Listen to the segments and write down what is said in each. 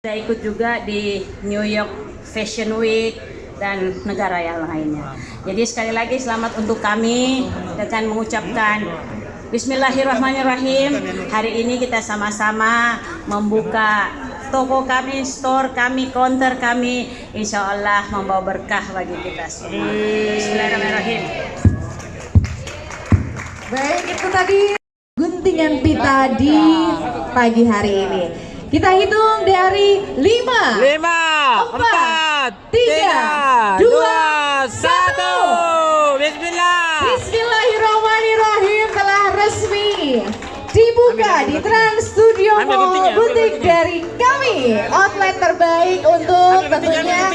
Saya ikut juga di New York Fashion Week dan negara yang lainnya. Jadi sekali lagi selamat untuk kami dengan mengucapkan Bismillahirrahmanirrahim. Hari ini kita sama-sama membuka toko kami, store kami, counter kami. Insya Allah membawa berkah bagi kita semua. Bismillahirrahmanirrahim. Baik, itu tadi guntingan pita di pagi hari ini. Kita hitung dari 5, 4, 3, 2, 1. Bismillah. Bismillahirrahmanirrahim, telah resmi dibuka di Trans Studio Mall butik dari kami. Outlet terbaik untuk tentunya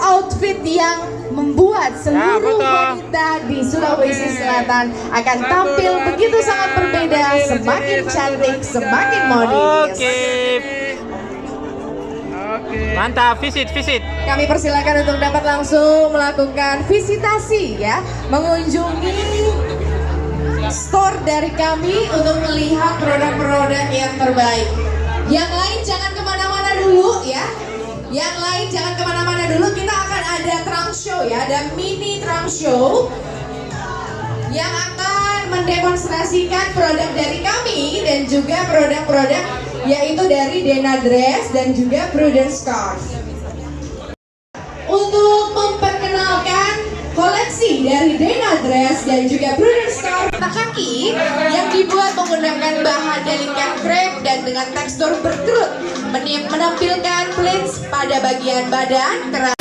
outfit yang membuat seluruh wanita di Sulawesi Selatan akan tampil begitu sangat berbeda, semakin cantik, semakin modis. Mantap, visit. Kami persilakan untuk dapat langsung melakukan visitasi ya, mengunjungi store dari kami untuk melihat produk-produk yang terbaik. Yang lain jangan kemana-mana dulu ya. Yang lain jangan kemana-mana dulu. Kita akan ada trunk show ya, ada mini trunk show yang akan mendemonstrasikan produk dari kami dan juga produk-produk yaitu dari Dena Dress dan juga Prudence Scarf. Untuk memperkenalkan koleksi dari Dena Dress dan juga Prudence Scarf kaki yang dibuat menggunakan bahan delikat crepe dan dengan tekstur berkerut, menampilkan pleats pada bagian badan.